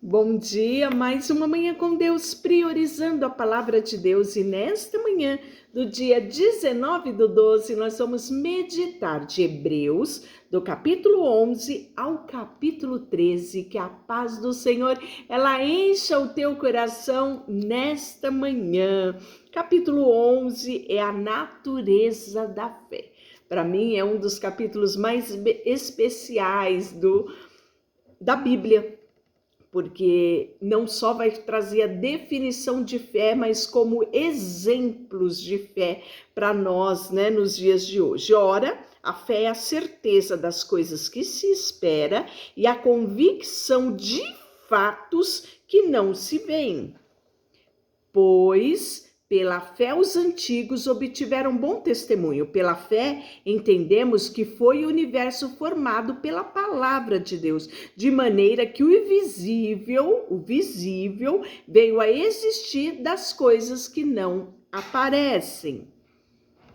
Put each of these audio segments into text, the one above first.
Bom dia, mais uma manhã com Deus, priorizando a palavra de Deus. E nesta manhã do dia 19/12, nós vamos meditar de Hebreus, do capítulo 11 ao capítulo 13. Que a paz do Senhor, ela encha o teu coração nesta manhã. Capítulo 11 é a natureza da fé. Para mim, é um dos capítulos mais especiais da Bíblia, porque não só vai trazer a definição de fé, mas como exemplos de fé para nós, né, nos dias de hoje. Ora, a fé é a certeza das coisas que se espera e a convicção de fatos que não se veem. Pois pela fé os antigos obtiveram bom testemunho. Pela fé entendemos que foi o universo formado pela palavra de Deus, de maneira que o visível veio a existir das coisas que não aparecem.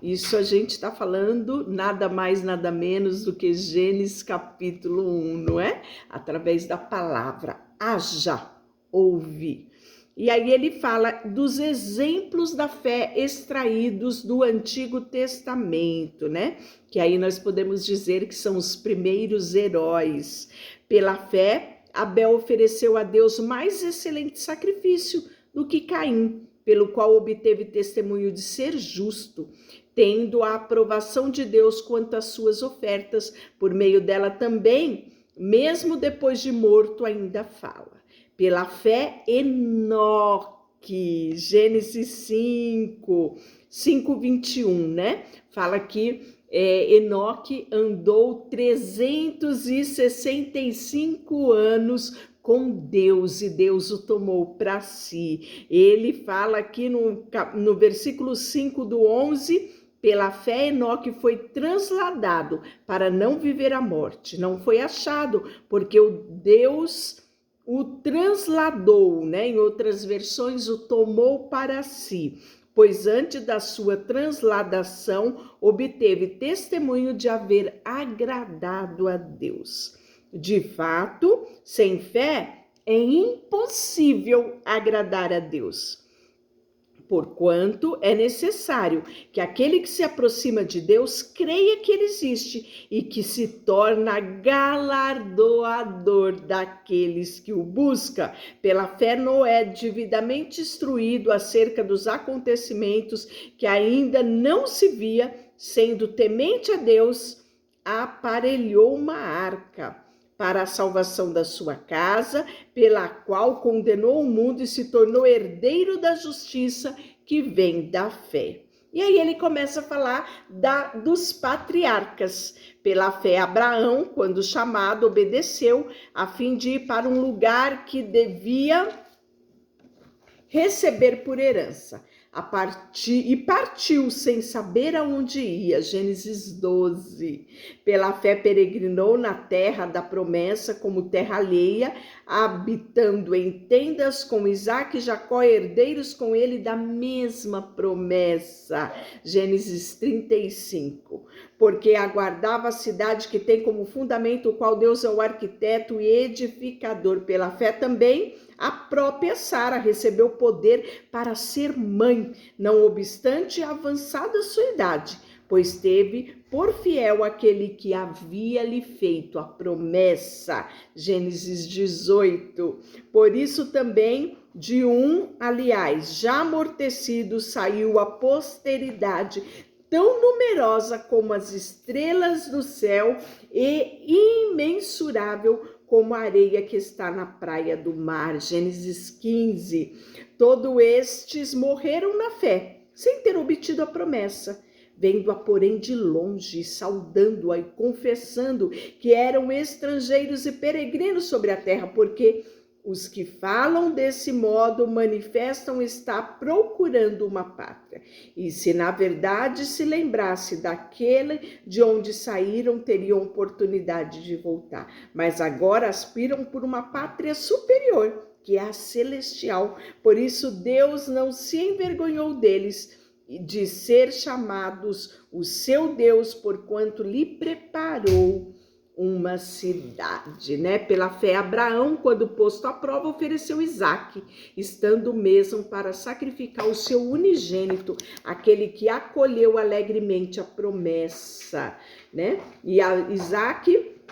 Isso a gente está falando nada mais, nada menos do que Gênesis capítulo 1, não é? Através da palavra, haja, ouve. E aí ele fala dos exemplos da fé extraídos do Antigo Testamento, né? Que aí nós podemos dizer que são os primeiros heróis. Pela fé, Abel ofereceu a Deus mais excelente sacrifício do que Caim, pelo qual obteve testemunho de ser justo, tendo a aprovação de Deus quanto às suas ofertas. Por meio dela também, mesmo depois de morto, ainda fala. Pela fé, Enoque, Gênesis 5:21, né? Fala que Enoque andou 365 anos com Deus e Deus o tomou para si. Ele fala aqui no versículo 5 do 11, pela fé Enoque foi transladado para não viver a morte. Não foi achado, porque o Deus o transladou, né? Em outras versões, o tomou para si, pois antes da sua transladação obteve testemunho de haver agradado a Deus. De fato, sem fé é impossível agradar a Deus, porquanto é necessário que aquele que se aproxima de Deus creia que ele existe e que se torna galardoador daqueles que o buscam. Pela fé, Noé, devidamente instruído acerca dos acontecimentos que ainda não se via, sendo temente a Deus, aparelhou uma arca para a salvação da sua casa, pela qual condenou o mundo e se tornou herdeiro da justiça que vem da fé. E aí ele começa a falar dos patriarcas. Pela fé, Abraão, quando chamado, obedeceu a fim de ir para um lugar que devia receber por herança. E partiu sem saber aonde ia. Gênesis 12. Pela fé peregrinou na terra da promessa como terra alheia, habitando em tendas com Isaque e Jacó, herdeiros com ele da mesma promessa. Gênesis 35. Porque aguardava a cidade que tem como fundamento o qual Deus é o arquiteto e edificador. Pela fé também a própria Sara recebeu poder para ser mãe, não obstante a avançada sua idade, pois teve por fiel aquele que havia lhe feito a promessa. Gênesis 18. Por isso também de aliás, já amortecido, saiu a posteridade, tão numerosa como as estrelas do céu e imensurável como a areia que está na praia do mar. Gênesis 15. Todos estes morreram na fé, sem ter obtido a promessa, vendo-a, porém, de longe, saudando-a e confessando que eram estrangeiros e peregrinos sobre a terra, porque os que falam desse modo manifestam estar procurando uma pátria. E se na verdade se lembrasse daquele de onde saíram, teriam oportunidade de voltar. Mas agora aspiram por uma pátria superior, que é a celestial. Por isso Deus não se envergonhou deles, de ser chamados o seu Deus, porquanto lhe preparou uma cidade, né? Pela fé, Abraão, quando posto à prova, ofereceu Isaque, estando mesmo para sacrificar o seu unigênito, aquele que acolheu alegremente a promessa, né? E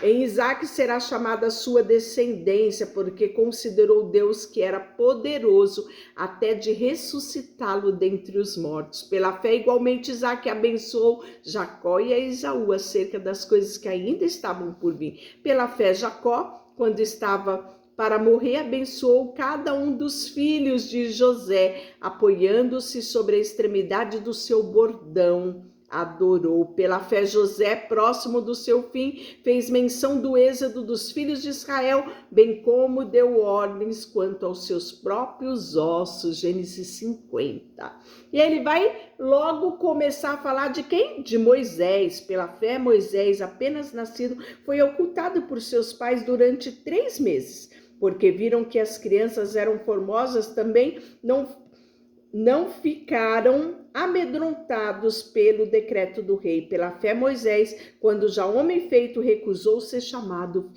em Isaque será chamada a sua descendência, porque considerou Deus que era poderoso até de ressuscitá-lo dentre os mortos. Pela fé, igualmente, Isaque abençoou Jacó e a Esaú acerca das coisas que ainda estavam por vir. Pela fé, Jacó, quando estava para morrer, abençoou cada um dos filhos de José, apoiando-se sobre a extremidade do seu bordão. Adorou. Pela fé, José, próximo do seu fim, fez menção do êxodo dos filhos de Israel, bem como deu ordens quanto aos seus próprios ossos. Gênesis 50. E ele vai logo começar a falar de quem? De Moisés. Pela fé, Moisés, apenas nascido, foi ocultado por seus pais durante 3 meses, porque viram que as crianças eram formosas, também não ficaram amedrontados pelo decreto do rei. Pela fé, Moisés, quando já homem feito, recusou ser chamado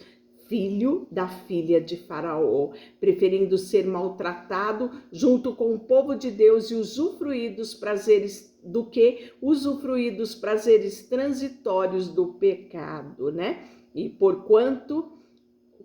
filho da filha de Faraó, preferindo ser maltratado junto com o povo de Deus e usufruir dos prazeres do que usufruir dos prazeres transitórios do pecado, né? E porquanto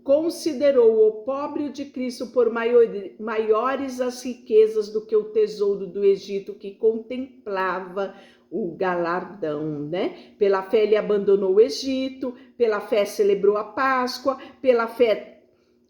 considerou o opróbrio de Cristo por maiores as riquezas do que o tesouro do Egito, que contemplava o galardão, né? Pela fé ele abandonou o Egito, pela fé celebrou a Páscoa, pela fé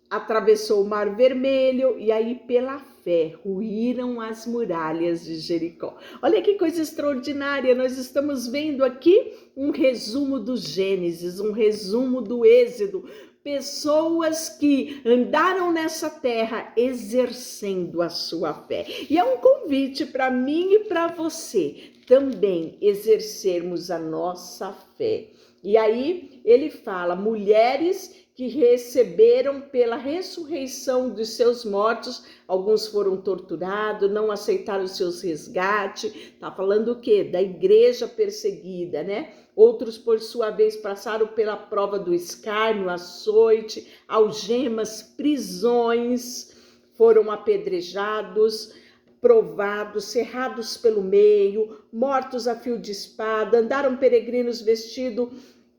atravessou o Mar Vermelho, e aí pela fé ruíram as muralhas de Jericó. Olha que coisa extraordinária, nós estamos vendo aqui um resumo do Gênesis, um resumo do Êxodo, pessoas que andaram nessa terra exercendo a sua fé. E é um convite para mim e para você também exercermos a nossa fé. E aí ele fala, mulheres que receberam pela ressurreição dos seus mortos, alguns foram torturados, não aceitaram seus resgates, tá falando o quê? Da igreja perseguida, né? Outros, por sua vez, passaram pela prova do escárnio, açoite, algemas, prisões, foram apedrejados, provados, cerrados pelo meio, mortos a fio de espada, andaram peregrinos vestidos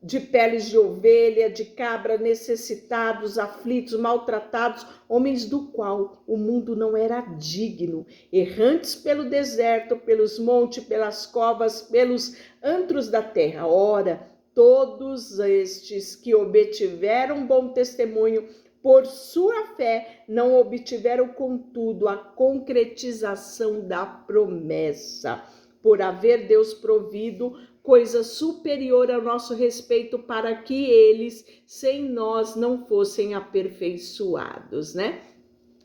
de peles de ovelha, de cabra, necessitados, aflitos, maltratados, homens do qual o mundo não era digno, errantes pelo deserto, pelos montes, pelas covas, pelos antros da terra. Ora, todos estes que obtiveram bom testemunho por sua fé, não obtiveram, contudo, a concretização da promessa, por haver Deus provido coisa superior ao nosso respeito, para que eles, sem nós, não fossem aperfeiçoados, né?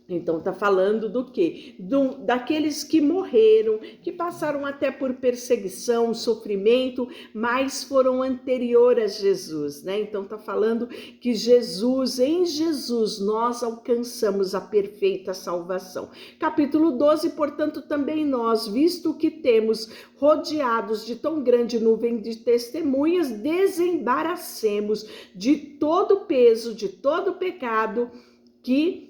Então tá falando do quê? Daqueles que morreram, que passaram até por perseguição, sofrimento, mas foram anterior a Jesus, né? Então tá falando que em Jesus nós alcançamos a perfeita salvação. Capítulo 12, portanto também nós, visto que temos rodeados de tão grande nuvem de testemunhas, desembaracemos de todo o peso, de todo o pecado que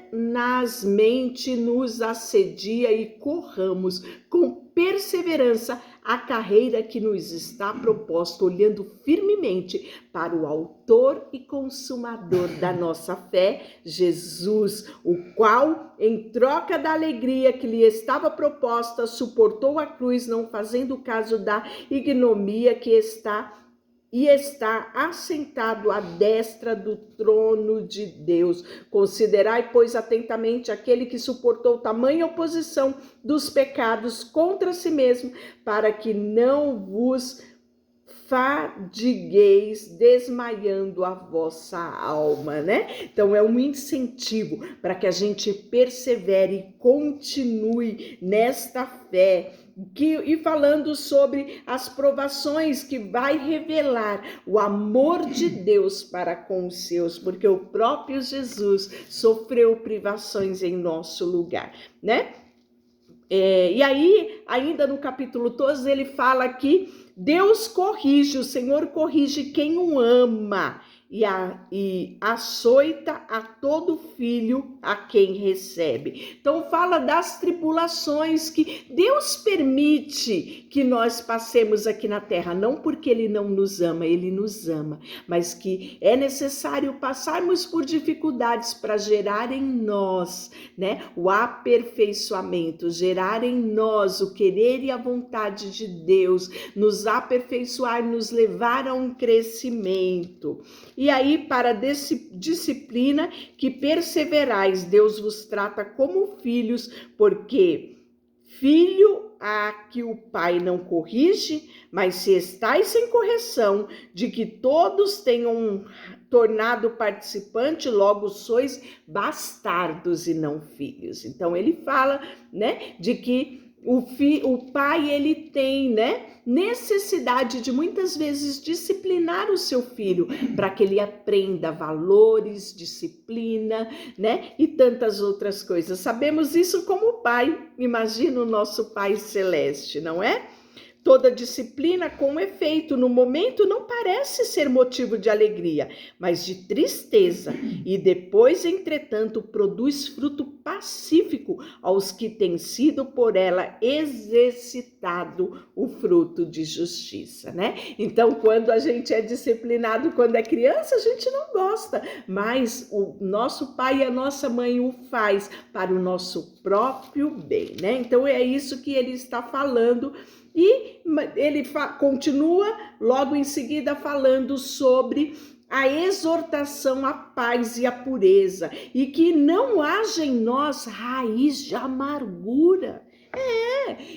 tenazmente nos assedia, e corramos com perseverança a carreira que nos está proposta, olhando firmemente para o autor e consumador da nossa fé, Jesus, o qual, em troca da alegria que lhe estava proposta, suportou a cruz, não fazendo caso da ignomínia que está assentado à destra do trono de Deus. Considerai, pois, atentamente aquele que suportou tamanha oposição dos pecados contra si mesmo, para que não vos fadigueis, desmaiando a vossa alma, né? Então é um incentivo para que a gente persevere e continue nesta fé, e falando sobre as provações que vai revelar o amor de Deus para com os seus, porque o próprio Jesus sofreu privações em nosso lugar, né? E aí, ainda no capítulo 12, ele fala aqui Deus corrige, o Senhor corrige quem o ama e açoita a todo filho a quem recebe. Então fala das tribulações que Deus permite que nós passemos aqui na terra, não porque Ele não nos ama, Ele nos ama, mas que é necessário passarmos por dificuldades para gerar em nós, né, o aperfeiçoamento, gerar em nós o querer e a vontade de Deus, nos aperfeiçoar, nos levar a um crescimento. E aí, para a disciplina que perseverais, Deus vos trata como filhos, porque filho há que o pai não corrige, mas se estáis sem correção, de que todos tenham tornado participante, logo sois bastardos e não filhos. Então ele fala, né, de que o pai, ele tem, né, necessidade de muitas vezes disciplinar o seu filho para que ele aprenda valores, disciplina, né, e tantas outras coisas. Sabemos isso como pai. Imagina o nosso Pai Celeste, não é? Toda disciplina com efeito no momento não parece ser motivo de alegria, mas de tristeza, e depois, entretanto, produz fruto pacífico aos que têm sido por ela exercitado o fruto de justiça, né? Então, quando a gente é disciplinado quando é criança, a gente não gosta, mas o nosso pai e a nossa mãe o faz para o nosso próprio bem, né? Então, é isso que ele está falando. E ele continua logo em seguida falando sobre a exortação à paz e à pureza, e que não haja em nós raiz de amargura.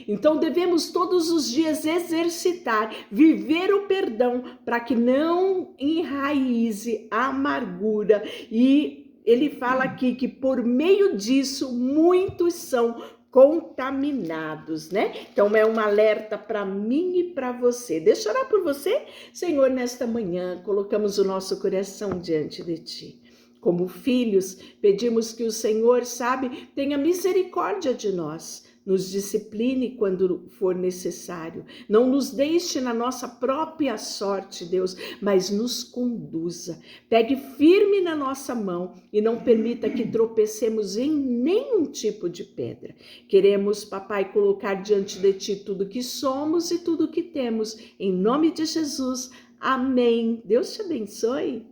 Então devemos todos os dias exercitar, viver o perdão, para que não enraize a amargura. E ele fala aqui que por meio disso muitos são contaminados, né? Então é um alerta para mim e para você. Deixa eu orar por você. Senhor, nesta manhã colocamos o nosso coração diante de Ti. Como filhos, pedimos que o Senhor, sabe, tenha misericórdia de nós. Nos discipline quando for necessário. Não nos deixe na nossa própria sorte, Deus, mas nos conduza. Pegue firme na nossa mão e não permita que tropecemos em nenhum tipo de pedra. Queremos, papai, colocar diante de Ti tudo que somos e tudo que temos. Em nome de Jesus, amém. Deus te abençoe.